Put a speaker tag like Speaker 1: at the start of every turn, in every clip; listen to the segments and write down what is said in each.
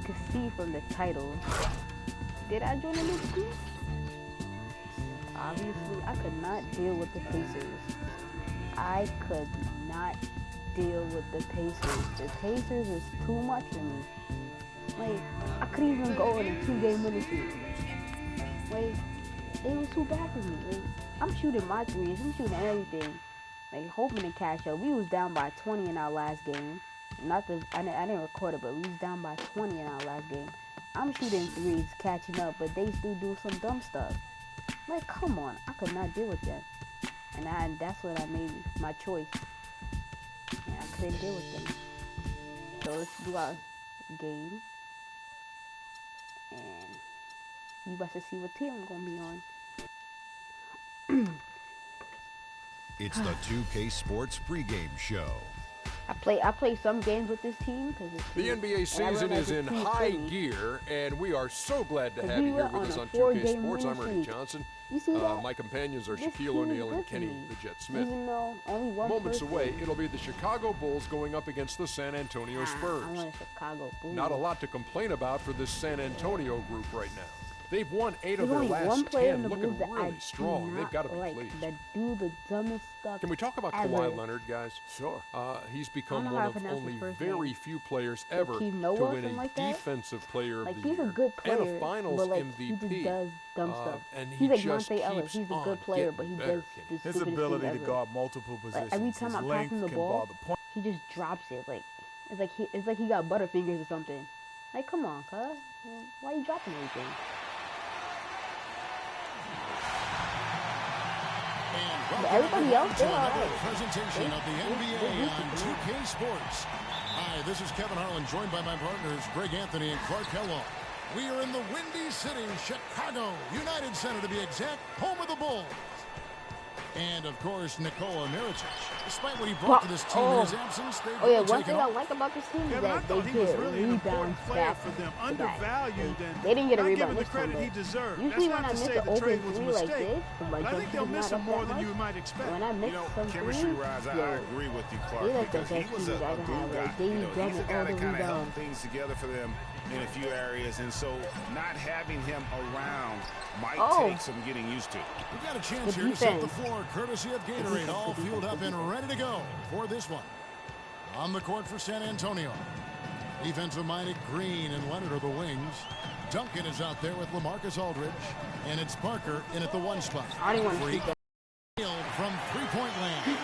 Speaker 1: can see from the title, did I join a new team? Obviously, I could not deal with the Pacers. I could not deal with the Pacers. The Pacers is too much for me. Like, I couldn't even go in a 2-game winning streak. Like, they was too bad for me. Like, I'm shooting my threes. I'm shooting everything. Like, hoping to catch up. We was down by 20 in our last game. I didn't record it, but we was down by 20 in our last game. I'm shooting threes, catching up, but they still do some dumb stuff. Like, come on. I could not deal with that. And that's what I made my choice. And I couldn't deal with them. So let's do our game. And you about to see what team I'm going to be on.
Speaker 2: It's the 2K Sports pregame show.
Speaker 1: I play some games with this team because
Speaker 3: the NBA season is in high gear, and we are so glad to have you here with us on 2K Sports. I'm Ernie Johnson.
Speaker 1: You see that?
Speaker 3: My companions are Shaquille O'Neal and Kenny the Jet Smith.
Speaker 1: Even though only one
Speaker 3: Moments away, it'll be the Chicago Bulls going up against the San Antonio Spurs.
Speaker 1: I want a Chicago Bulls.
Speaker 3: Not a lot to complain about for this San Antonio group right now. They've won 8 of their
Speaker 1: only
Speaker 3: last
Speaker 1: one player
Speaker 3: 10,
Speaker 1: in the
Speaker 3: looking
Speaker 1: Bulls that
Speaker 3: really
Speaker 1: I
Speaker 3: strong. They've got to be pleased.
Speaker 1: That do the dumbest stuff.
Speaker 3: Can we talk about
Speaker 1: ever.
Speaker 3: Kawhi Leonard, guys?
Speaker 4: Sure.
Speaker 3: He's become one of only very few players ever to win a Defensive Player of the
Speaker 1: he's
Speaker 3: Year
Speaker 1: a good player,
Speaker 3: and a Finals
Speaker 1: but
Speaker 3: MVP.
Speaker 1: He just does dumb stuff.
Speaker 3: And
Speaker 1: he's like
Speaker 3: just
Speaker 1: Monte Ellis.
Speaker 3: keeps
Speaker 1: He's a
Speaker 3: on
Speaker 1: good player, but he
Speaker 3: getting
Speaker 1: does
Speaker 3: better,
Speaker 1: the
Speaker 4: His
Speaker 1: stupidest
Speaker 4: ability
Speaker 1: thing
Speaker 4: to
Speaker 1: ever.
Speaker 4: guard multiple positions.
Speaker 1: Like every time I pass him the ball, he just drops it. Like it's like he got butterfingers or something. Like, come on, cuz. Why are you dropping everything? But everybody else, they're all right.
Speaker 5: Presentation of the NBA on 2K Sports. Hi, this is Kevin Harlan, joined by my partners Greg Anthony and Clark Kellogg. We are in the Windy City, Chicago, United Center to be exact, home of the Bulls. And, of course, Nikola Mirotic. Despite what he brought to this team in his absence, they've
Speaker 1: one thing I like about this team is that they get rebounds back
Speaker 4: for them, undervalued, and
Speaker 1: they didn't get a
Speaker 4: not
Speaker 1: rebound
Speaker 4: given the
Speaker 1: this time,
Speaker 4: credit he deserved.
Speaker 1: usually
Speaker 4: That's
Speaker 1: when
Speaker 4: not
Speaker 1: I
Speaker 4: to
Speaker 1: miss
Speaker 4: say
Speaker 1: an
Speaker 4: the
Speaker 1: open
Speaker 4: trade was a
Speaker 1: three like
Speaker 4: mistake,
Speaker 1: this,
Speaker 4: but I think they'll miss him more than you might expect.
Speaker 1: When I miss some
Speaker 6: chemistry
Speaker 1: threes,
Speaker 6: rise, I agree with you, Clark,
Speaker 1: they like the
Speaker 6: because he
Speaker 1: best
Speaker 6: was
Speaker 1: teams
Speaker 6: a
Speaker 1: I
Speaker 6: glue
Speaker 1: have.
Speaker 6: guy.
Speaker 1: Like, they
Speaker 6: He's a guy that kind of held
Speaker 1: rebounds.
Speaker 6: things together for them in a few areas, and so not having him around might take some getting used to.
Speaker 5: We've got a chance here to set the floor, courtesy of Gatorade, all fueled up and ready to go for this one. On the court for San Antonio. Defensive-minded Green and Leonard are the wings. Duncan is out there with LaMarcus Aldridge. And it's Parker in at the 1 spot.
Speaker 1: I didn't want to shoot that.
Speaker 5: From three-point land.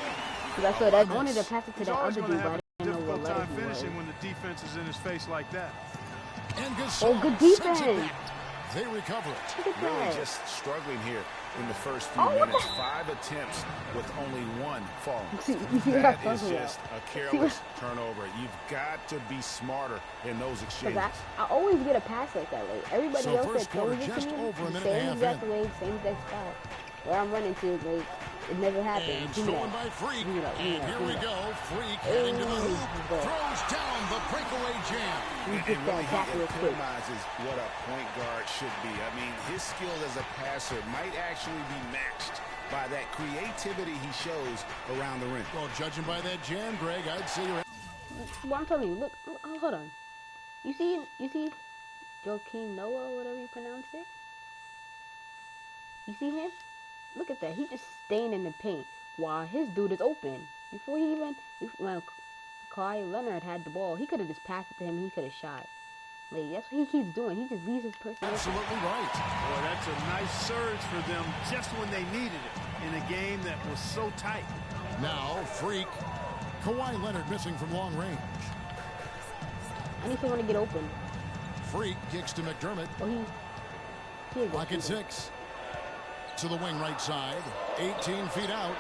Speaker 1: That's what I wanted to pass it to the other dude, but I didn't know what
Speaker 4: difficult time finishing when the defense is in his face like that.
Speaker 5: And Gasol
Speaker 1: good defense.
Speaker 5: They recover it.
Speaker 6: Really just struggling here in the first few minutes. 5 attempts with only 1 falling. That is just a careless turnover. You've got to be smarter in those exchanges.
Speaker 1: I always get a pass like that. Like everybody else that throws it
Speaker 5: just
Speaker 1: to me,
Speaker 5: over a minute
Speaker 1: same
Speaker 5: and a half
Speaker 1: exact way, same exact spot. Where I'm running to, like, it never happens.
Speaker 5: And stolen by Freak. And here we go. Freak heading to the hoop. Throws down the breakaway jam.
Speaker 6: And really he epitomizes what a point guard should be. I mean, his skills as a passer might actually be matched by that creativity he shows around the rim.
Speaker 5: Well, judging by that jam, Greg, I'd say you're...
Speaker 1: Well, I'm telling you, look, hold on. You see Joakim Noah, whatever you pronounce it? You see him? Look at that. He just staying in the paint while his dude is open. Before he even, when Kawhi Leonard had the ball, he could have just passed it to him. He could have shot. Like, that's what he keeps doing. He just leaves his person.
Speaker 5: Absolutely right.
Speaker 4: Boy, that's a nice surge for them just when they needed it in a game that was so tight.
Speaker 5: Now, Freak. Kawhi Leonard missing from long range.
Speaker 1: I need someone to get open.
Speaker 5: Freak kicks to McDermott. Lock at 6. To the wing right side. 18 feet out.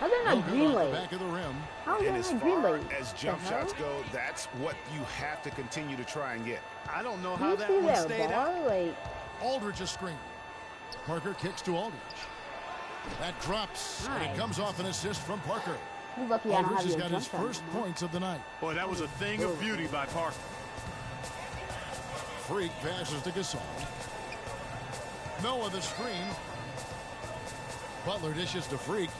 Speaker 1: How's that not green light?
Speaker 5: Back of the rim.
Speaker 1: How is
Speaker 6: And
Speaker 1: that
Speaker 6: as
Speaker 1: not green
Speaker 6: far
Speaker 1: light?
Speaker 6: as jump shots go, that's what you have to continue to try and get.
Speaker 4: I don't know
Speaker 1: Do
Speaker 4: how
Speaker 1: you
Speaker 4: that
Speaker 1: see
Speaker 4: one
Speaker 1: that
Speaker 4: stayed out.
Speaker 1: bar? Like,
Speaker 5: Aldridge is screened. Parker kicks to Aldridge. That drops. And it comes off an assist from Parker.
Speaker 1: you're lucky I don't
Speaker 5: Aldridge
Speaker 1: have
Speaker 5: has
Speaker 1: your
Speaker 5: got
Speaker 1: jump
Speaker 5: his
Speaker 1: shot
Speaker 5: first
Speaker 1: anymore.
Speaker 5: points of the night.
Speaker 4: Boy, that was a thing of beauty by Parker.
Speaker 5: Freak passes to Gasol. Noah the screen. Butler dishes to Freak.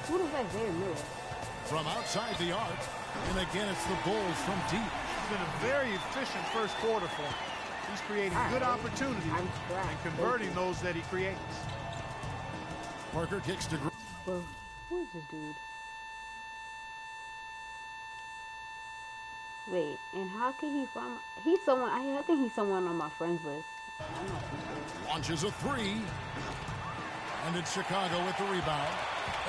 Speaker 1: Who does that Zaire Miller?
Speaker 5: From outside the arc. And again, it's the Bulls from deep.
Speaker 4: been a very efficient first quarter for him. He's creating good opportunities and converting those that he creates.
Speaker 5: Parker kicks to Green.
Speaker 1: Well, who is this dude? Wait, and how can he find? He's someone. I think he's someone on my friends list. I'm not too sure.
Speaker 5: Launches a three. And it's Chicago with the rebound.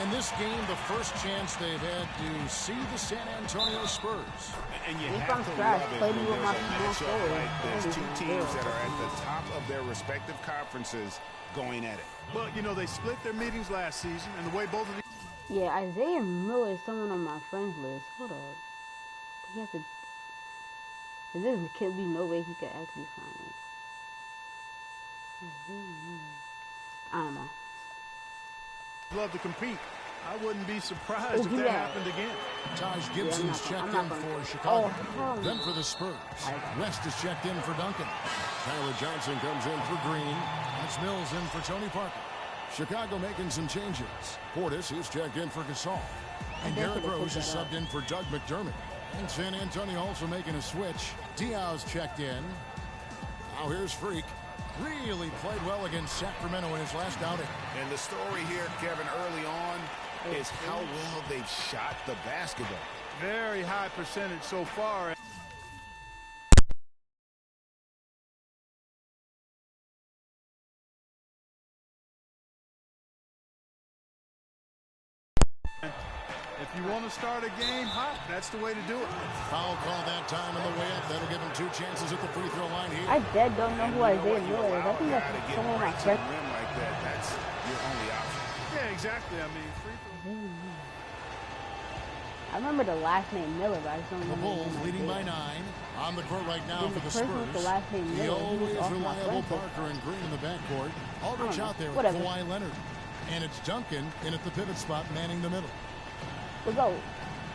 Speaker 5: In this game, the first chance they've had to see the San Antonio Spurs.
Speaker 6: And you
Speaker 1: If
Speaker 6: have
Speaker 1: I'm
Speaker 6: to
Speaker 1: trash,
Speaker 6: love it
Speaker 1: play
Speaker 6: when
Speaker 1: me with
Speaker 6: there's
Speaker 1: my
Speaker 6: a matchup
Speaker 1: forward.
Speaker 6: like this. Two teams that are at the top of their respective conferences going at it.
Speaker 4: Well, you know, they split their meetings last season, and the way both of these...
Speaker 1: Yeah, Isaiah Miller is someone on my friends list. Hold up. He has to. There can't be no way he could actually find it. I don't know.
Speaker 4: love to compete. I wouldn't be surprised if that happened again.
Speaker 5: Taj Gibson's checked in for Chicago. Then for the Spurs. West is checked in for Duncan. Tyler Johnson comes in for Green. That's Mills in for Tony Parker. Chicago making some changes. Portis is checked in for Gasol. And Derrick Rose is subbed in for Doug McDermott. And San Antonio also making a switch. Diaz checked in. Now here's Freak. Really played well against Sacramento in his last outing.
Speaker 6: And the story here, Kevin, early on is how well they've shot the basketball.
Speaker 4: Very high percentage so far. If you want to start a game hot, that's the way to do it.
Speaker 5: Foul call that time on the way up. That'll give him 2 chances at the free throw line here.
Speaker 1: I dead don't know who Isaiah Miller is. I think that's someone of my friends.
Speaker 6: Like that, that's your only option.
Speaker 4: Yeah, exactly. I mean, free throw.
Speaker 1: I remember the last name Miller, but I just don't
Speaker 5: The
Speaker 1: remember.
Speaker 5: Bulls leading by 9. On the court right now
Speaker 1: Then
Speaker 5: for
Speaker 1: the
Speaker 5: the
Speaker 1: person with
Speaker 5: Spurs.
Speaker 1: the last name
Speaker 5: The
Speaker 1: Miller, he was
Speaker 5: always
Speaker 1: off my
Speaker 5: reliable
Speaker 1: friends list.
Speaker 5: Parker and Green in the backcourt. Aldridge out there with
Speaker 1: Whatever.
Speaker 5: Kawhi Leonard. And it's Duncan in at the pivot spot, manning the middle.
Speaker 1: Let's go.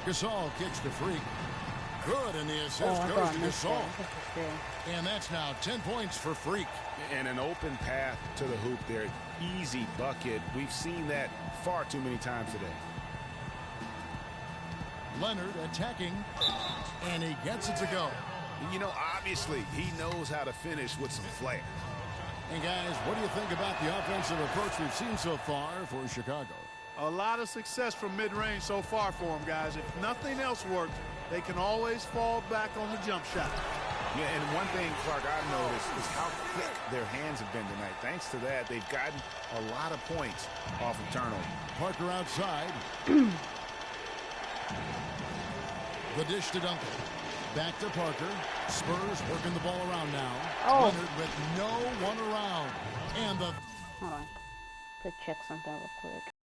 Speaker 5: Gasol kicks to Freak. Good, and the assist
Speaker 1: I
Speaker 5: goes
Speaker 1: thought
Speaker 5: to
Speaker 1: I missed
Speaker 5: Gasol.
Speaker 1: that.
Speaker 5: And that's now 10 points for Freak.
Speaker 6: And an open path to the hoop there. Easy bucket. We've seen that far too many times today.
Speaker 5: Leonard attacking, and he gets it to go.
Speaker 6: You know, obviously, he knows how to finish with some flair.
Speaker 5: And guys, what do you think about the offensive approach we've seen so far for Chicago?
Speaker 4: A lot of success from mid-range so far for them, guys. If nothing else works, they can always fall back on the jump shot.
Speaker 6: Yeah, and one thing, Clark, I've noticed is how quick their hands have been tonight. Thanks to that, they've gotten a lot of points off of turnover.
Speaker 5: Parker outside. The dish to Duncan. Back to Parker. Spurs working the ball around now. Leonard with no one around. And the...
Speaker 1: Hold on. To check something real quick.